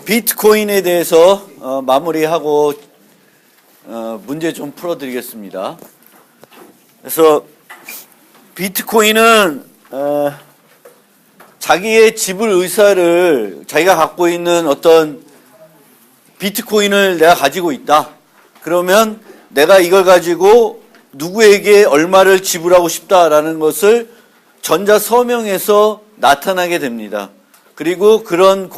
비트코인에 대해서 마무리하고 문제 좀 풀어드리겠습니다. 그래서 비트코인은 자기의 지불 의사를 자기가 갖고 있는 어떤 비트코인을 내가 가지고 있다. 그러면 내가 이걸 가지고 누구에게 얼마를 지불하고 싶다라는 것을 전자서명에서 나타나게 됩니다. 그리고 그런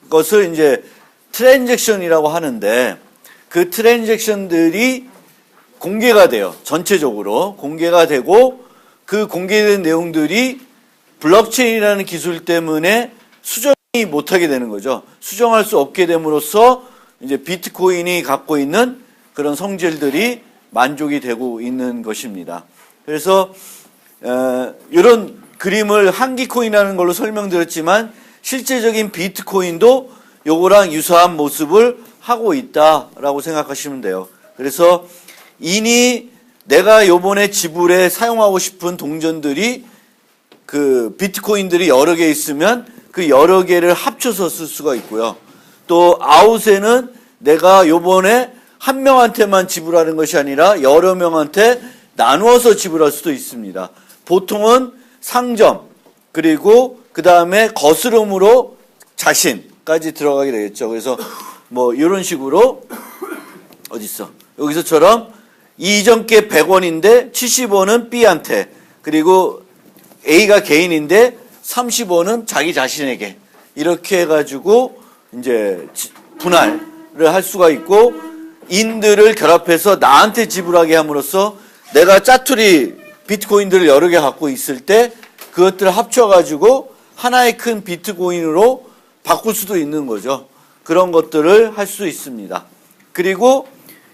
것을 이제 트랜잭션이라고 하는데 그 트랜잭션들이 공개가 돼요. 전체적으로 공개가 되고 그 공개된 내용들이 블록체인이라는 기술 때문에 수정이 못하게 되는 거죠. 수정할 수 없게 됨으로써 이제 비트코인이 갖고 있는 그런 성질들이 만족이 되고 있는 것입니다. 그래서 이런 그림을 한기코인이라는 걸로 설명드렸지만 실제적인 비트코인도 요거랑 유사한 모습을 하고 있다라고 생각하시면 돼요. 그래서 이니 내가 요번에 지불에 사용하고 싶은 동전들이 그 비트코인들이 여러 개 있으면 그 여러 개를 합쳐서 쓸 수가 있고요. 또 아웃에는 내가 요번에 한 명한테만 지불하는 것이 아니라 여러 명한테 나누어서 지불할 수도 있습니다. 보통은 상점 그리고 그 다음에 거스름으로 자신까지 들어가게 되겠죠. 그래서 뭐 이런 식으로 어딨어? 여기서처럼 이전 게 100원인데 70원은 B한테 그리고 A가 개인인데 30원은 자기 자신에게 이렇게 해가지고 이제 분할을 할 수가 있고 인들을 결합해서 나한테 지불하게 함으로써 내가 짜투리 비트코인들을 여러 개 갖고 있을 때 그것들을 합쳐가지고 하나의 큰 비트코인으로 바꿀 수도 있는 거죠. 그런 것들을 할 수 있습니다. 그리고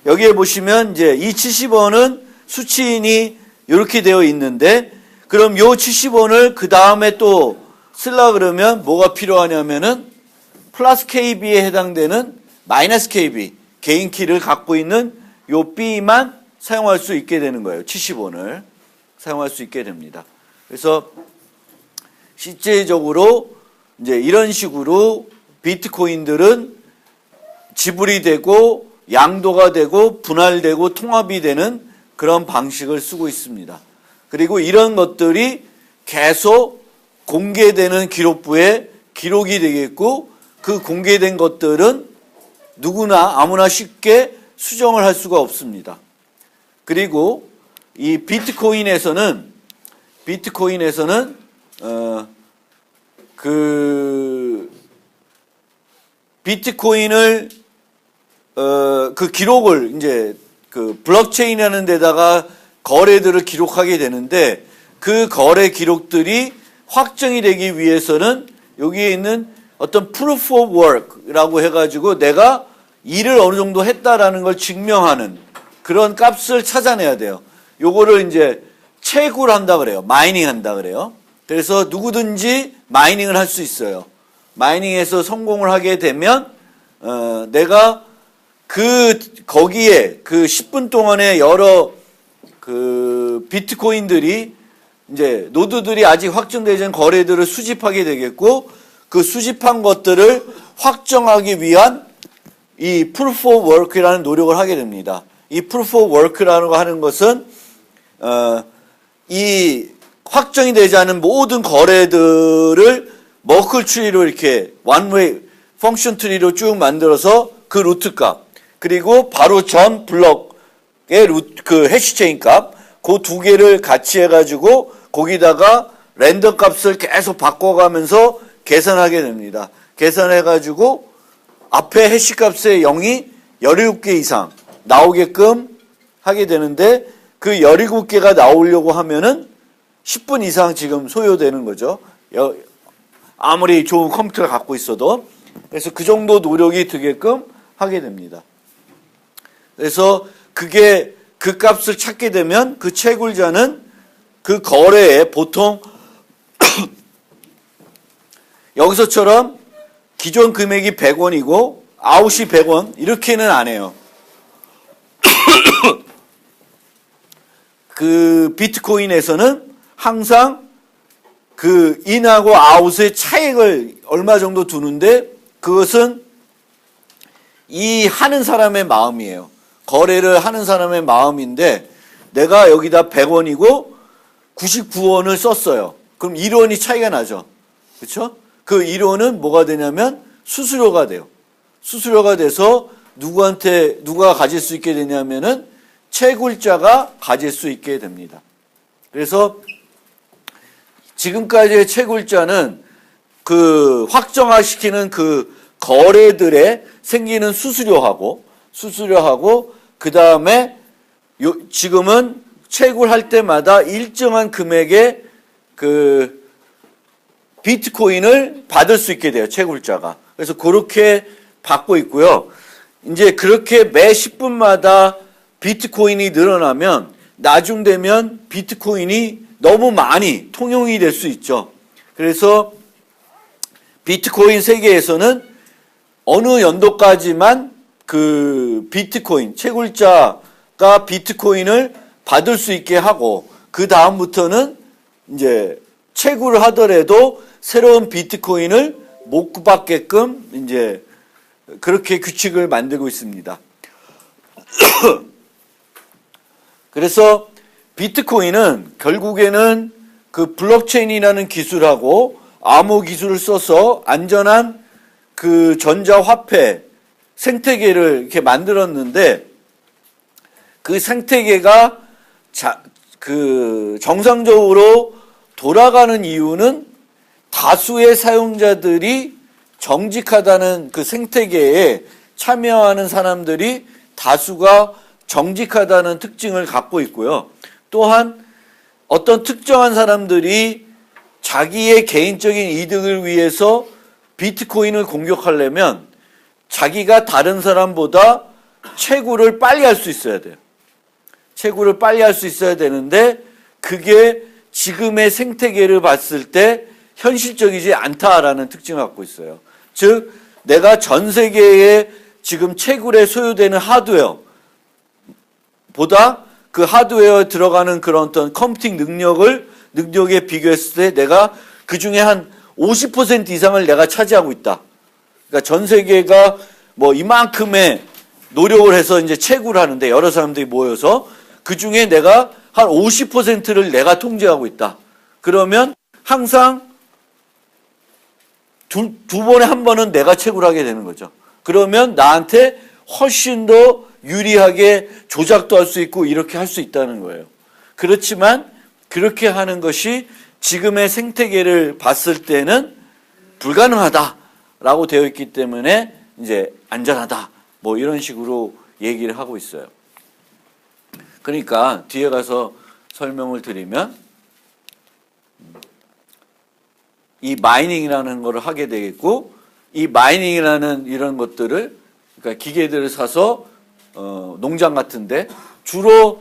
여기에 보시면 이제 이 70원은 수치인이 이렇게 되어 있는데 그럼 요 70원을 그 다음에 또 쓰려 그러면 뭐가 필요하냐면은 플러스 KB에 해당되는 마이너스 KB 개인 키를 갖고 있는 요 B만 사용할 수 있게 되는 거예요. 70원을 사용할 수 있게 됩니다. 그래서 실제적으로 이제 이런 식으로 비트코인들은 지불이 되고 양도가 되고 분할되고 통합이 되는 그런 방식을 쓰고 있습니다. 그리고 이런 것들이 계속 공개되는 기록부에 기록이 되겠고 그 공개된 것들은 누구나 아무나 쉽게 수정을 할 수가 없습니다. 그리고 이 비트코인에서는 비트코인을 그 기록을 이제 그 블록체인이라는 데다가 거래들을 기록하게 되는데 그 거래 기록들이 확정이 되기 위해서는 여기에 있는 어떤 proof of work라고 해가지고 내가 일을 어느 정도 했다라는 걸 증명하는 그런 값을 찾아내야 돼요. 요거를 이제 채굴 한다 그래요. 마이닝 한다 그래요. 그래서 누구든지 마이닝을 할 수 있어요. 마이닝에서 성공을 하게 되면 내가 거기에 그 10분 동안에 여러 그 비트코인들이 이제 노드들이 아직 확정되지 않은 거래들을 수집하게 되겠고 그 수집한 것들을 확정하기 위한 이 proof of work라는 노력을 하게 됩니다. 이 proof of work라는 거 하는 것은 이 확정이 되지 않은 모든 거래들을 머클 트리로 이렇게 원웨이 펑션 트리로 쭉 만들어서 그 루트 값 그리고 바로 전 블럭의 그 해시체인 값 그 두 개를 같이 해가지고 거기다가 랜덤 값을 계속 바꿔가면서 계산하게 됩니다. 계산해가지고 앞에 해시 값의 0이 17개 이상 나오게끔 하게 되는데 그 17개가 나오려고 하면은 10분 이상 지금 소요되는 거죠. 아무리 좋은 컴퓨터를 갖고 있어도. 그래서 그 정도 노력이 들게끔 하게 됩니다. 그래서 그게 그 값을 찾게 되면 그 채굴자는 그 거래에 보통 여기서처럼 기존 금액이 100원이고 아웃이 100원 이렇게는 안 해요. 그 비트코인에서는 항상 그 인하고 아웃의 차익을 얼마 정도 두는데 그것은 이 하는 사람의 마음이에요. 거래를 하는 사람의 마음인데 내가 여기다 100원이고 99원을 썼어요. 그럼 1원이 차이가 나죠. 그렇죠? 그 1원은 뭐가 되냐면 수수료가 돼요. 수수료가 돼서 누가 가질 수 있게 되냐면은 채굴자가 가질 수 있게 됩니다. 그래서 지금까지의 채굴자는 그 확정화시키는 그 거래들에 생기는 수수료하고 그 다음에 지금은 채굴할 때마다 일정한 금액의 그 비트코인을 받을 수 있게 돼요. 채굴자가. 그래서 그렇게 받고 있고요. 이제 그렇게 매 10분마다 비트코인이 늘어나면 나중 되면 비트코인이 너무 많이 통용이 될 수 있죠. 그래서 비트코인 세계에서는 어느 연도까지만 그 비트코인, 채굴자가 비트코인을 받을 수 있게 하고 그 다음부터는 이제 채굴을 하더라도 새로운 비트코인을 못 받게끔 이제 그렇게 규칙을 만들고 있습니다. 그래서 비트코인은 결국에는 그 블록체인이라는 기술하고 암호 기술을 써서 안전한 그 전자화폐 생태계를 이렇게 만들었는데 그 생태계가 그 정상적으로 돌아가는 이유는 다수의 사용자들이 정직하다는 그 생태계에 참여하는 사람들이 다수가 정직하다는 특징을 갖고 있고요. 또한 어떤 특정한 사람들이 자기의 개인적인 이득을 위해서 비트코인을 공격하려면 자기가 다른 사람보다 채굴을 빨리 할 수 있어야 돼요. 채굴을 빨리 할 수 있어야 되는데 그게 지금의 생태계를 봤을 때 현실적이지 않다라는 특징을 갖고 있어요. 즉 내가 전 세계에 지금 채굴에 소요되는 하드웨어 보다 그 하드웨어에 들어가는 그런 어떤 컴퓨팅 능력에 비교했을 때 내가 그 중에 한 50% 이상을 내가 차지하고 있다. 그러니까 전 세계가 뭐 이만큼의 노력을 해서 이제 채굴을 하는데 여러 사람들이 모여서 그 중에 내가 한 50%를 내가 통제하고 있다. 그러면 항상 두 번에 한 번은 내가 채굴하게 되는 거죠. 그러면 나한테 훨씬 더 유리하게 조작도 할 수 있고 이렇게 할 수 있다는 거예요. 그렇지만 그렇게 하는 것이 지금의 생태계를 봤을 때는 불가능하다라고 되어 있기 때문에 이제 안전하다 뭐 이런 식으로 얘기를 하고 있어요. 그러니까 뒤에 가서 설명을 드리면 이 마이닝이라는 거를 하게 되겠고 이 마이닝이라는 이런 것들을 그러니까 기계들을 사서 농장 같은데 주로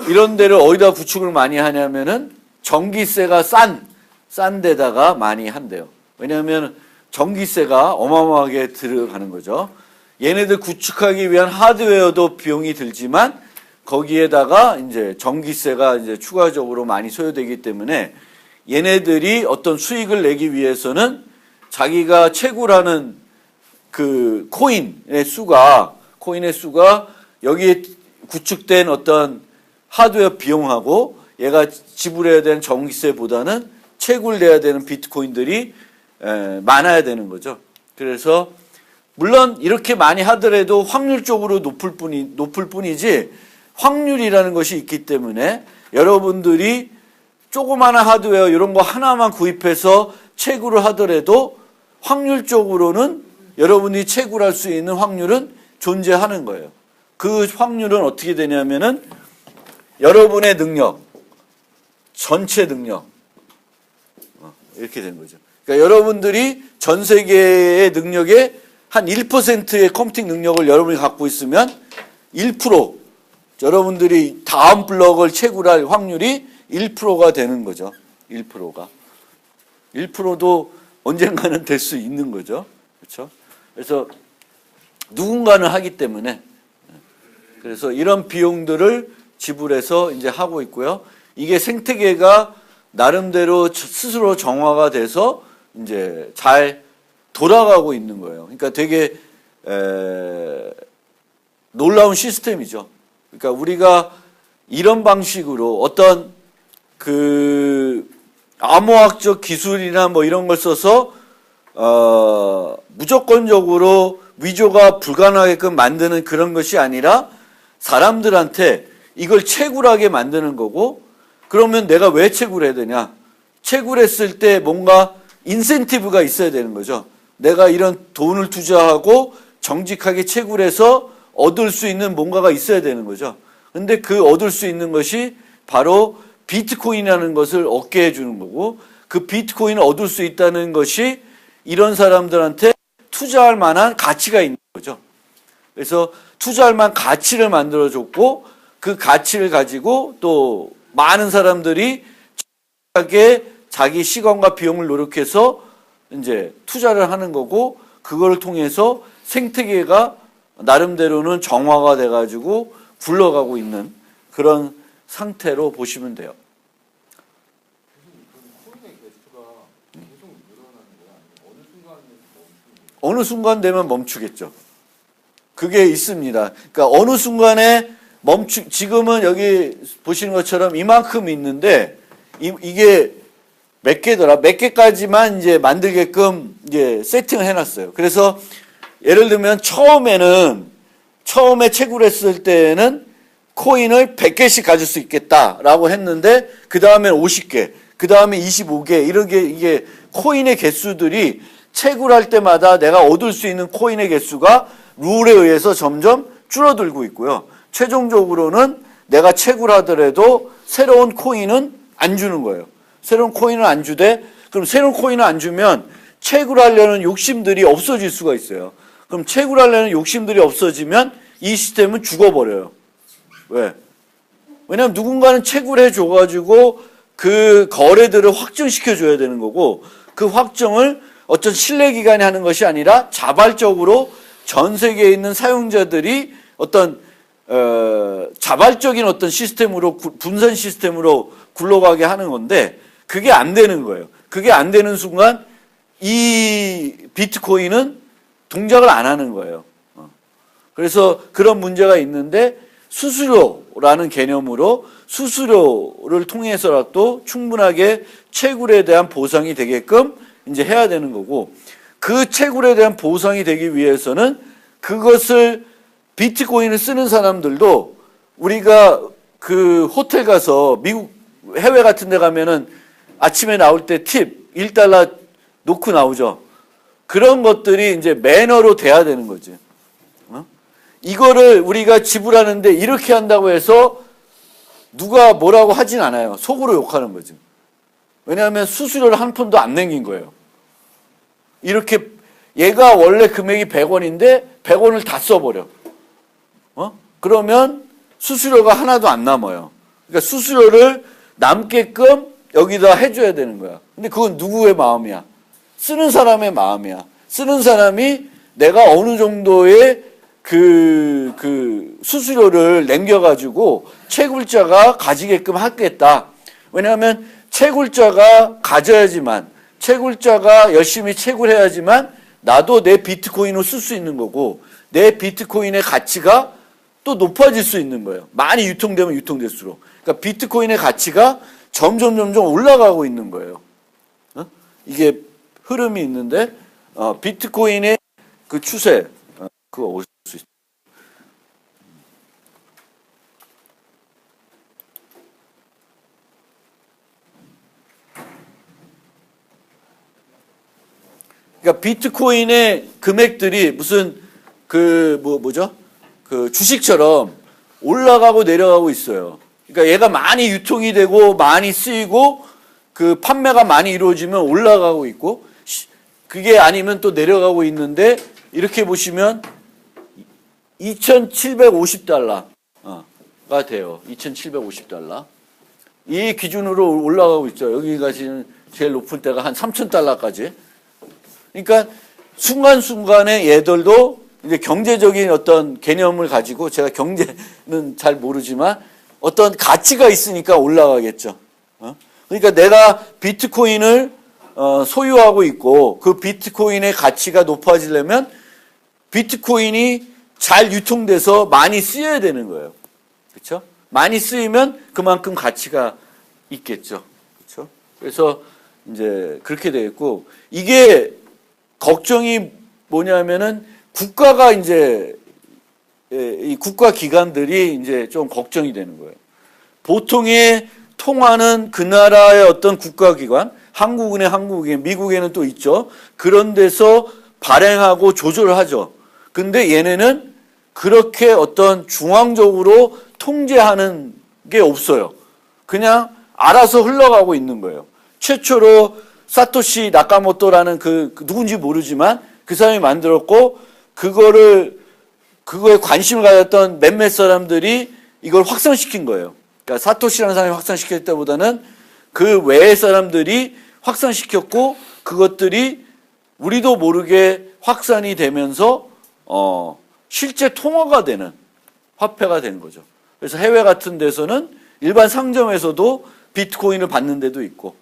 이런 데를 어디다 구축을 많이 하냐면은 전기세가 싼 데다가 많이 한대요. 왜냐하면 전기세가 어마어마하게 들어가는 거죠. 얘네들 구축하기 위한 하드웨어도 비용이 들지만 거기에다가 이제 전기세가 이제 추가적으로 많이 소요되기 때문에 얘네들이 어떤 수익을 내기 위해서는 자기가 채굴하는 그 코인의 수가 여기에 구축된 어떤 하드웨어 비용하고 얘가 지불해야 되는 전기세보다는 채굴돼야 되는 비트코인들이 많아야 되는 거죠. 그래서 물론 이렇게 많이 하더라도 확률적으로 높을 뿐이지 확률이라는 것이 있기 때문에 여러분들이 조그마한 하드웨어 이런 거 하나만 구입해서 채굴을 하더라도 확률적으로는 여러분이 채굴할 수 있는 확률은 존재하는 거예요. 그 확률은 어떻게 되냐면은 여러분의 능력, 전체 능력 이렇게 되는 거죠. 그러니까 여러분들이 전 세계의 능력의 한 1%의 컴퓨팅 능력을 여러분이 갖고 있으면 1% 여러분들이 다음 블럭을 채굴할 확률이 1%가 되는 거죠. 1%가. 1%도 언젠가는 될 수 있는 거죠. 그렇죠? 그래서 누군가는 하기 때문에 그래서 이런 비용들을 지불해서 이제 하고 있고요. 이게 생태계가 나름대로 스스로 정화가 돼서 이제 잘 돌아가고 있는 거예요. 그러니까 되게 놀라운 시스템이죠. 그러니까 우리가 이런 방식으로 어떤 그 암호학적 기술이나 뭐 이런 걸 써서 무조건적으로 위조가 불가능하게끔 만드는 그런 것이 아니라 사람들한테 이걸 채굴하게 만드는 거고, 그러면 내가 왜 채굴해야 되냐? 채굴했을 때 뭔가 인센티브가 있어야 되는 거죠. 내가 이런 돈을 투자하고 정직하게 채굴해서 얻을 수 있는 뭔가가 있어야 되는 거죠. 근데 그 얻을 수 있는 것이 바로 비트코인이라는 것을 얻게 해주는 거고, 그 비트코인을 얻을 수 있다는 것이 이런 사람들한테 투자할 만한 가치가 있는 거죠. 그래서 투자할 만한 가치를 만들어줬고, 그 가치를 가지고 또 많은 사람들이 자기 시간과 비용을 노력해서 이제 투자를 하는 거고, 그걸 통해서 생태계가 나름대로는 정화가 돼가지고 굴러가고 있는 그런 상태로 보시면 돼요. 어느 순간 되면 멈추겠죠. 그게 있습니다. 그러니까 어느 순간에 지금은 여기 보시는 것처럼 이만큼 있는데, 이게 몇 개더라? 몇 개까지만 이제 만들게끔 이제 세팅을 해놨어요. 그래서 예를 들면 처음에 채굴했을 때는 코인을 100개씩 가질 수 있겠다라고 했는데, 그 다음에 50개, 그 다음에 25개, 이렇게 이게 코인의 개수들이 채굴할 때마다 내가 얻을 수 있는 코인의 개수가 룰에 의해서 점점 줄어들고 있고요. 최종적으로는 내가 채굴하더라도 새로운 코인은 안 주는 거예요. 새로운 코인을 안 주되, 그럼 새로운 코인을 안 주면 채굴하려는 욕심들이 없어질 수가 있어요. 그럼 채굴하려는 욕심들이 없어지면 이 시스템은 죽어버려요. 왜? 왜냐하면 누군가는 채굴해 줘가지고 그 거래들을 확정시켜 줘야 되는 거고, 그 확정을 어떤 신뢰기관이 하는 것이 아니라 자발적으로 전 세계에 있는 사용자들이 어떤 자발적인 어떤 시스템으로, 분산 시스템으로 굴러가게 하는 건데, 그게 안 되는 거예요. 그게 안 되는 순간 이 비트코인은 동작을 안 하는 거예요. 그래서 그런 문제가 있는데, 수수료라는 개념으로 수수료를 통해서라도 충분하게 채굴에 대한 보상이 되게끔 이제 해야 되는 거고, 그 채굴에 대한 보상이 되기 위해서는 그것을 비트코인을 쓰는 사람들도, 우리가 그 호텔 가서 미국 해외 같은 데 가면은 아침에 나올 때 팁 1달러 놓고 나오죠. 그런 것들이 이제 매너로 돼야 되는 거지. 이거를 우리가 지불하는데 이렇게 한다고 해서 누가 뭐라고 하진 않아요. 속으로 욕하는 거지. 왜냐하면 수수료를 한 푼도 안 남긴 거예요. 이렇게 얘가 원래 금액이 100원인데 100원을 다 써버려. 그러면 수수료가 하나도 안 남아요. 그러니까 수수료를 남게끔 여기다 해줘야 되는 거야. 근데 그건 누구의 마음이야? 쓰는 사람의 마음이야. 쓰는 사람이 내가 어느 정도의 그 수수료를 남겨가지고 채굴자가 가지게끔 하겠다. 왜냐하면 채굴자가 가져야지만, 채굴자가 열심히 채굴해야지만 나도 내 비트코인을 쓸 수 있는 거고, 내 비트코인의 가치가 또 높아질 수 있는 거예요. 많이 유통되면 유통될수록. 그러니까 비트코인의 가치가 점점 올라가고 있는 거예요. 이게 흐름이 있는데, 비트코인의 그 추세, 그거 올 수 있어요. 그러니까 비트코인의 금액들이 무슨 뭐죠? 그 주식처럼 올라가고 내려가고 있어요. 그러니까 얘가 많이 유통이 되고 많이 쓰이고 그 판매가 많이 이루어지면 올라가고 있고, 그게 아니면 또 내려가고 있는데, 이렇게 보시면 2,750달러가 돼요. 2,750달러. 이 기준으로 올라가고 있죠. 여기가 지금 제일 높은 때가 한 3,000달러까지. 그러니까 순간순간에 얘들도 이제 경제적인 어떤 개념을 가지고, 제가 경제는 잘 모르지만 어떤 가치가 있으니까 올라가겠죠. 그러니까 내가 비트코인을 소유하고 있고, 그 비트코인의 가치가 높아지려면 비트코인이 잘 유통돼서 많이 쓰여야 되는 거예요. 그렇죠? 많이 쓰이면 그만큼 가치가 있겠죠. 그렇죠? 그래서 이제 그렇게 되어 있고, 이게 걱정이 뭐냐면은 국가가 이제 이 국가 기관들이 이제 좀 걱정이 되는 거예요. 보통의 통화는 그 나라의 어떤 국가기관, 한국은행, 한국은행, 미국에는 또 있죠. 그런 데서 발행하고 조절을 하죠. 근데 얘네는 그렇게 어떤 중앙적으로 통제하는 게 없어요. 그냥 알아서 흘러가고 있는 거예요. 최초로 사토시 나카모토라는 그 누군지 모르지만 그 사람이 만들었고, 그거에 관심을 가졌던 몇몇 사람들이 이걸 확산시킨 거예요. 그러니까 사토시라는 사람이 확산시킬 때보다는 그 외의 사람들이 확산시켰고, 그것들이 우리도 모르게 확산이 되면서 실제 통화가 되는 화폐가 되는 거죠. 그래서 해외 같은 데서는 일반 상점에서도 비트코인을 받는 데도 있고,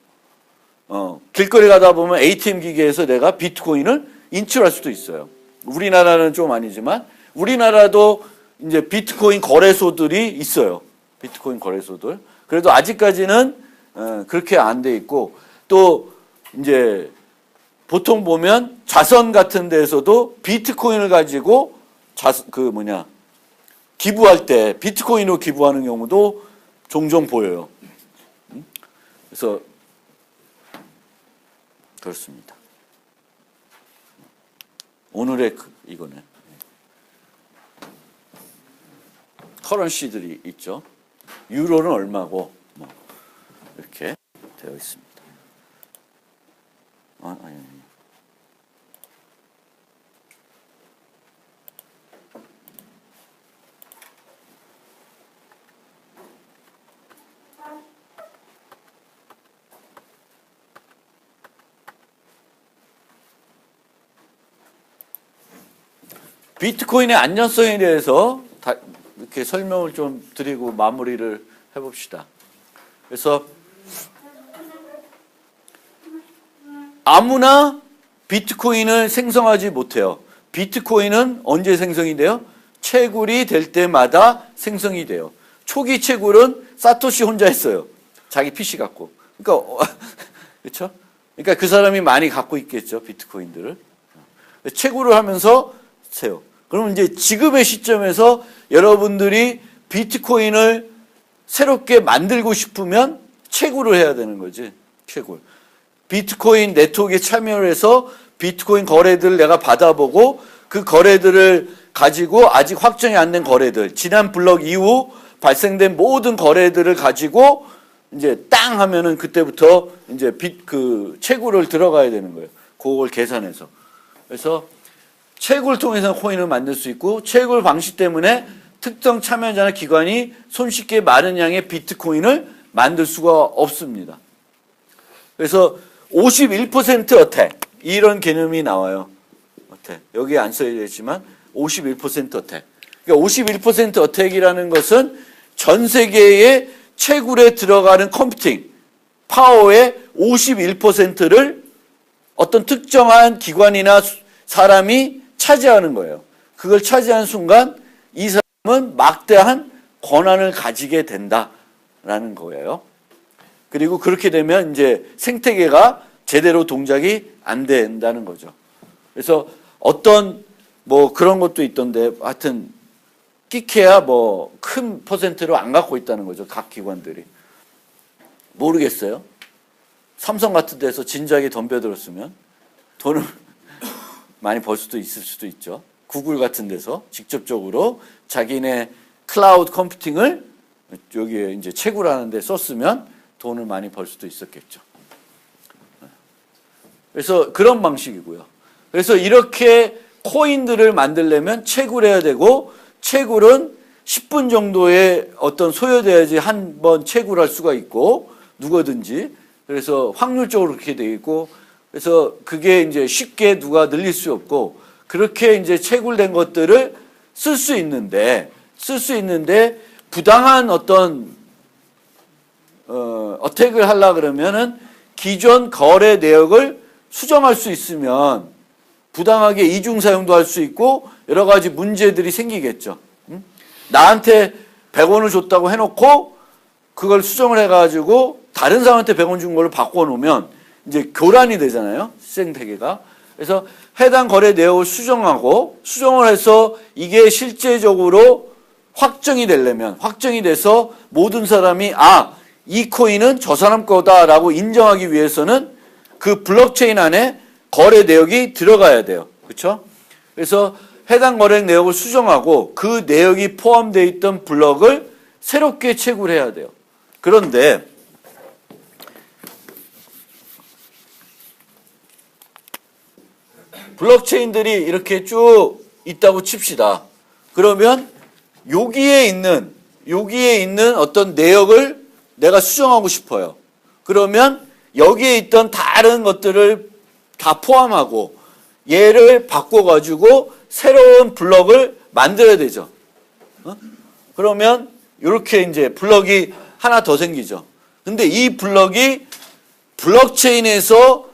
길거리 가다 보면 ATM 기계에서 내가 비트코인을 인출할 수도 있어요. 우리나라는 좀 아니지만 우리나라도 이제 비트코인 거래소들이 있어요. 비트코인 거래소들. 그래도 아직까지는 그렇게 안 돼 있고, 또 이제 보통 보면 자선 같은 데에서도 비트코인을 가지고 기부할 때 비트코인으로 기부하는 경우도 종종 보여요. 그래서 그렇습니다. 오늘의 이거는 커런시들이 있죠. 유로는 얼마고 뭐 이렇게 되어 있습니다. 아니. 비트코인의 안전성에 대해서 이렇게 설명을 좀 드리고 마무리를 해봅시다. 그래서 아무나 비트코인을 생성하지 못해요. 비트코인은 언제 생성이 돼요? 채굴이 될 때마다 생성이 돼요. 초기 채굴은 사토시 혼자 했어요. 자기 PC 갖고. 그러니까 그렇죠? 그러니까 그 사람이 많이 갖고 있겠죠, 비트코인들을. 채굴을 하면서 세요. 그러면 이제 지금의 시점에서 여러분들이 비트코인을 새롭게 만들고 싶으면 채굴을 해야 되는 거지. 채굴. 비트코인 네트워크에 참여를 해서 비트코인 거래들을 내가 받아보고, 그 거래들을 가지고 아직 확정이 안 된 거래들, 지난 블록 이후 발생된 모든 거래들을 가지고 이제 땅 하면은 그때부터 이제 채굴을 들어가야 되는 거예요. 그걸 계산해서. 그래서 채굴을 통해서 코인을 만들 수 있고, 채굴 방식 때문에 특정 참여자나 기관이 손쉽게 많은 양의 비트코인을 만들 수가 없습니다. 그래서 51% 어택, 이런 개념이 나와요. 어택. 여기 안 써야 되지만 51% 어택. 그러니까 51% 어택이라는 것은 전 세계의 채굴에 들어가는 컴퓨팅 파워의 51%를 어떤 특정한 기관이나 사람이 차지하는 거예요. 그걸 차지하는 순간 이 사람은 막대한 권한을 가지게 된다라는 거예요. 그리고 그렇게 되면 이제 생태계가 제대로 동작이 안 된다는 거죠. 그래서 어떤 뭐 그런 것도 있던데, 하여튼 끼케야 뭐 큰 퍼센트로 안 갖고 있다는 거죠. 각 기관들이. 모르겠어요. 삼성 같은 데서 진작에 덤벼들었으면 돈을 많이 벌 수도 있을 수도 있죠. 구글 같은 데서 직접적으로 자기네 클라우드 컴퓨팅을 여기에 이제 채굴하는 데 썼으면 돈을 많이 벌 수도 있었겠죠. 그래서 그런 방식이고요. 그래서 이렇게 코인들을 만들려면 채굴해야 되고, 채굴은 10분 정도의 어떤 소요돼야지 한 번 채굴할 수가 있고, 누구든지. 그래서 확률적으로 그렇게 되어 있고, 그래서 그게 이제 쉽게 누가 늘릴 수 없고, 그렇게 이제 채굴된 것들을 쓸 수 있는데 부당한 어떤 어택을 하려 그러면은 기존 거래 내역을 수정할 수 있으면 부당하게 이중 사용도 할 수 있고 여러 가지 문제들이 생기겠죠. 나한테 100원을 줬다고 해놓고 그걸 수정을 해가지고 다른 사람한테 100원 준 걸로 바꿔놓으면 이제 교란이 되잖아요. 시생태계가. 그래서 해당 거래 내역을 수정을 해서 이게 실제적으로 확정이 되려면, 확정이 돼서 모든 사람이 이 코인은 저 사람 거다라고 인정하기 위해서는 그 블록체인 안에 거래 내역이 들어가야 돼요. 그렇죠? 그래서 해당 거래 내역을 수정하고 그 내역이 포함되어 있던 블록을 새롭게 채굴 해야 돼요. 그런데 블록체인들이 이렇게 쭉 있다고 칩시다. 그러면 여기에 있는 어떤 내역을 내가 수정하고 싶어요. 그러면 여기에 있던 다른 것들을 다 포함하고 얘를 바꿔가지고 새로운 블록을 만들어야 되죠. 그러면 이렇게 이제 블록이 하나 더 생기죠. 근데 이 블록이 블록체인에서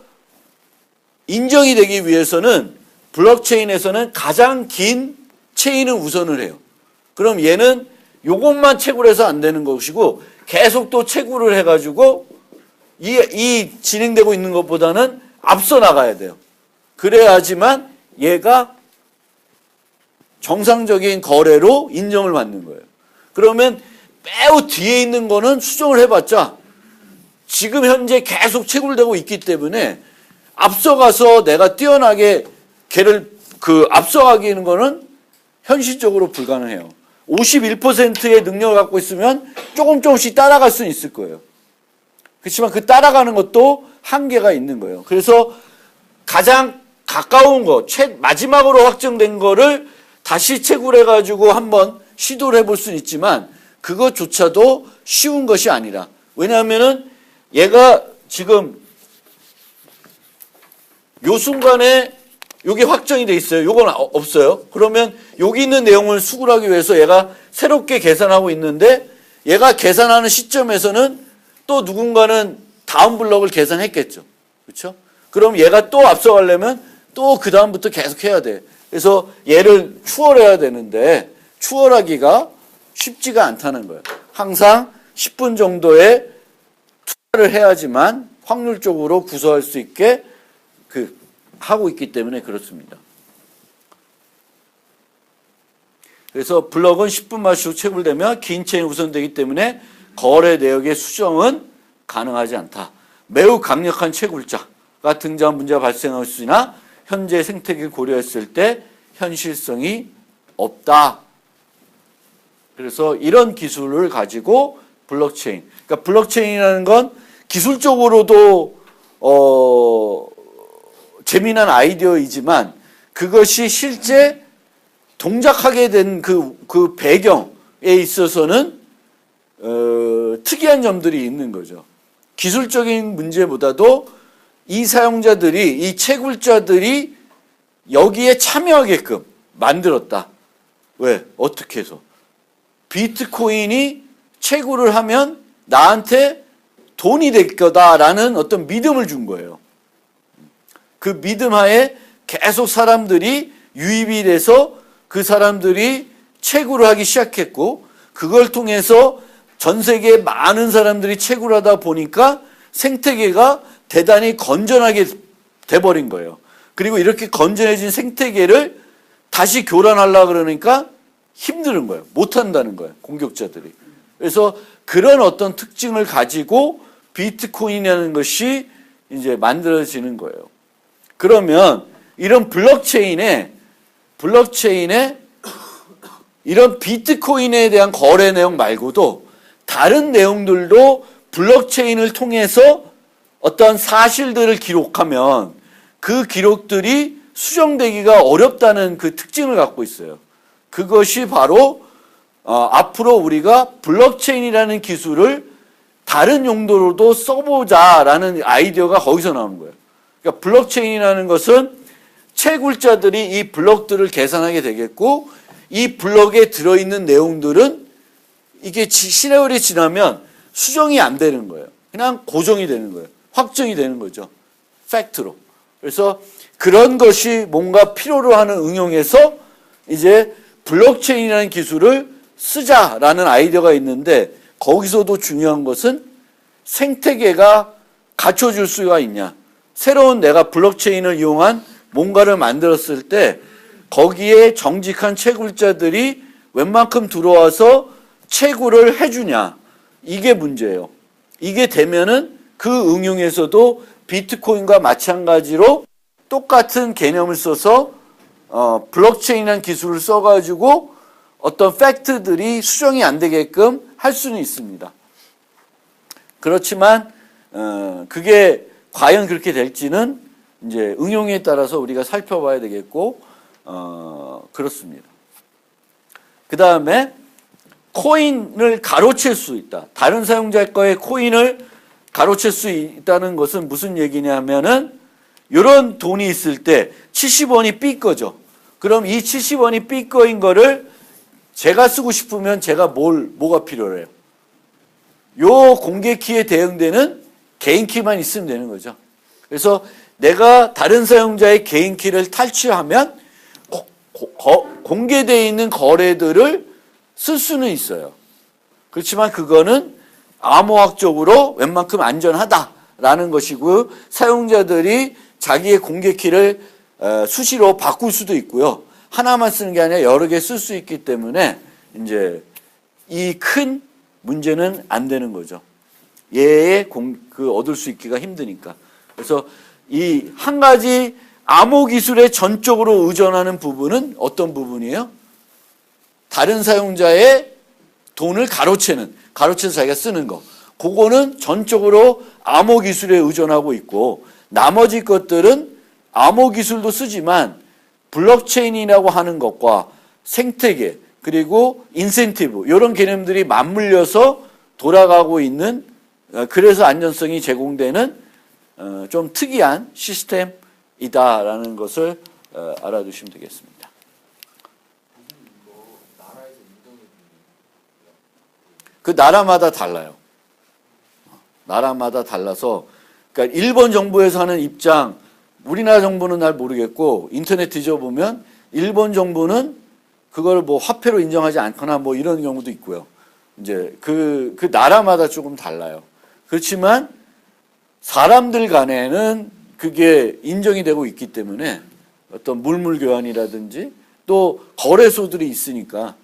인정이 되기 위해서는 블록체인에서는 가장 긴 체인을 우선을 해요. 그럼 얘는 요것만 채굴해서 안 되는 것이고 계속 또 채굴을 해가지고 이 진행되고 있는 것보다는 앞서 나가야 돼요. 그래야지만 얘가 정상적인 거래로 인정을 받는 거예요. 그러면 매우 뒤에 있는 거는 수정을 해봤자 지금 현재 계속 채굴되고 있기 때문에 앞서가서 내가 뛰어나게 걔를 앞서가기는 거는 현실적으로 불가능해요. 51%의 능력을 갖고 있으면 조금씩 따라갈 수는 있을 거예요. 그렇지만 그 따라가는 것도 한계가 있는 거예요. 그래서 가장 가까운 거, 마지막으로 확정된 거를 다시 채굴해가지고 한번 시도를 해볼 수는 있지만 그것조차도 쉬운 것이 아니라, 왜냐하면은 얘가 지금 요 순간에 요게 확정이 돼 있어요. 요건 없어요. 그러면 여기 있는 내용을 수굴하기 위해서 얘가 새롭게 계산하고 있는데 얘가 계산하는 시점에서는 또 누군가는 다음 블록을 계산했겠죠. 그렇죠? 그럼 얘가 또 앞서가려면 또 그 다음부터 계속 해야 돼. 그래서 얘를 추월해야 되는데 추월하기가 쉽지가 않다는 거예요. 항상 10분 정도의 투자를 해야지만 확률적으로 구소할 수 있게 하고 있기 때문에 그렇습니다. 그래서 블록은 10분마다 채굴되며 긴 체인이 우선되기 때문에 거래 내역의 수정은 가능하지 않다. 매우 강력한 채굴자가 등장한 문제가 발생할 수 있으나 현재 생태계를 고려했을 때 현실성이 없다. 그래서 이런 기술을 가지고 블록체인, 그러니까 블록체인이라는 건 기술적으로도 재미난 아이디어이지만 그것이 실제 동작하게 된 그 배경에 있어서는 특이한 점들이 있는 거죠. 기술적인 문제보다도 이 사용자들이, 이 채굴자들이 여기에 참여하게끔 만들었다. 왜? 어떻게 해서? 비트코인이 채굴을 하면 나한테 돈이 될 거다라는 어떤 믿음을 준 거예요. 그 믿음 하에 계속 사람들이 유입이 돼서 그 사람들이 채굴을 하기 시작했고 그걸 통해서 전 세계에 많은 사람들이 채굴하다 보니까 생태계가 대단히 건전하게 돼버린 거예요. 그리고 이렇게 건전해진 생태계를 다시 교란하려고 그러니까 힘든 거예요. 못한다는 거예요. 공격자들이. 그래서 그런 어떤 특징을 가지고 비트코인이라는 것이 이제 만들어지는 거예요. 그러면 이런 블록체인에 이런 비트코인에 대한 거래 내용 말고도 다른 내용들도 블록체인을 통해서 어떤 사실들을 기록하면 그 기록들이 수정되기가 어렵다는 그 특징을 갖고 있어요. 그것이 바로 앞으로 우리가 블록체인이라는 기술을 다른 용도로도 써보자라는 아이디어가 거기서 나오는 거예요. 그러니까 블록체인이라는 것은 채굴자들이 이 블록들을 계산하게 되겠고 이 블록에 들어있는 내용들은 이게 시나리오에 지나면 수정이 안 되는 거예요. 그냥 고정이 되는 거예요. 확정이 되는 거죠. 팩트로. 그래서 그런 것이 뭔가 필요로 하는 응용에서 이제 블록체인이라는 기술을 쓰자라는 아이디어가 있는데, 거기서도 중요한 것은 생태계가 갖춰줄 수가 있냐. 새로운 내가 블록체인을 이용한 뭔가를 만들었을 때 거기에 정직한 채굴자들이 웬만큼 들어와서 채굴을 해주냐. 이게 문제예요. 이게 되면은 그 응용에서도 비트코인과 마찬가지로 똑같은 개념을 써서 블록체인이라는 기술을 써가지고 어떤 팩트들이 수정이 안 되게끔 할 수는 있습니다. 그렇지만 그게 과연 그렇게 될지는 이제 응용에 따라서 우리가 살펴봐야 되겠고, 그렇습니다. 그 다음에 코인을 가로챌 수 있다. 다른 사용자 거의 코인을 가로챌 수 있다는 것은 무슨 얘기냐면은, 이런 돈이 있을 때 70원이 삐 거죠. 그럼 이 70원이 삐 거인 거를 제가 쓰고 싶으면 제가 뭐가 필요해요? 요 공개 키에 대응되는 개인 키만 있으면 되는 거죠. 그래서 내가 다른 사용자의 개인 키를 탈취하면 공개되어 있는 거래들을 쓸 수는 있어요. 그렇지만 그거는 암호학적으로 웬만큼 안전하다라는 것이고, 사용자들이 자기의 공개 키를 수시로 바꿀 수도 있고요. 하나만 쓰는 게 아니라 여러 개 쓸 수 있기 때문에 이제 이 큰 문제는 안 되는 거죠. 얘의 얻을 수 있기가 힘드니까. 그래서 이 한 가지 암호 기술에 전적으로 의존하는 부분은 어떤 부분이에요? 다른 사용자의 돈을 가로채서 자기가 쓰는 거. 그거는 전적으로 암호 기술에 의존하고 있고, 나머지 것들은 암호 기술도 쓰지만 블록체인이라고 하는 것과 생태계, 그리고 인센티브, 이런 개념들이 맞물려서 돌아가고 있는, 그래서 안전성이 제공되는 좀 특이한 시스템이다라는 것을 알아두시면 되겠습니다. 그 나라마다 달라요. 나라마다 달라서, 그러니까 일본 정부에서 하는 입장, 우리나라 정부는 잘 모르겠고, 인터넷 뒤져보면 일본 정부는 그걸 뭐 화폐로 인정하지 않거나 뭐 이런 경우도 있고요. 이제 그 나라마다 조금 달라요. 그렇지만 사람들 간에는 그게 인정이 되고 있기 때문에 어떤 물물 교환이라든지 또 거래소들이 있으니까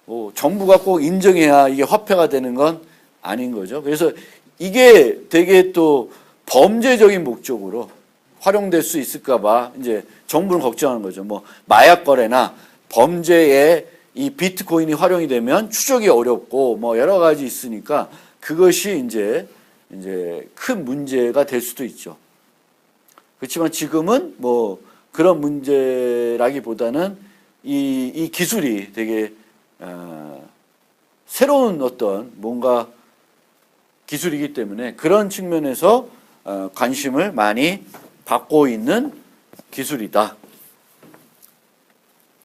뭐 정부가 꼭 인정해야 이게 화폐가 되는 건 아닌 거죠. 그래서 이게 되게 또 범죄적인 목적으로 활용될 수 있을까 봐 이제 정부는 걱정하는 거죠. 뭐 마약 거래나 범죄에 이 비트코인이 활용이 되면 추적이 어렵고 뭐 여러 가지 있으니까 그것이 이제 큰 문제가 될 수도 있죠. 그렇지만 지금은 뭐 그런 문제라기보다는 이 기술이 되게 새로운 어떤 뭔가 기술이기 때문에 그런 측면에서 관심을 많이 받고 있는 기술이다.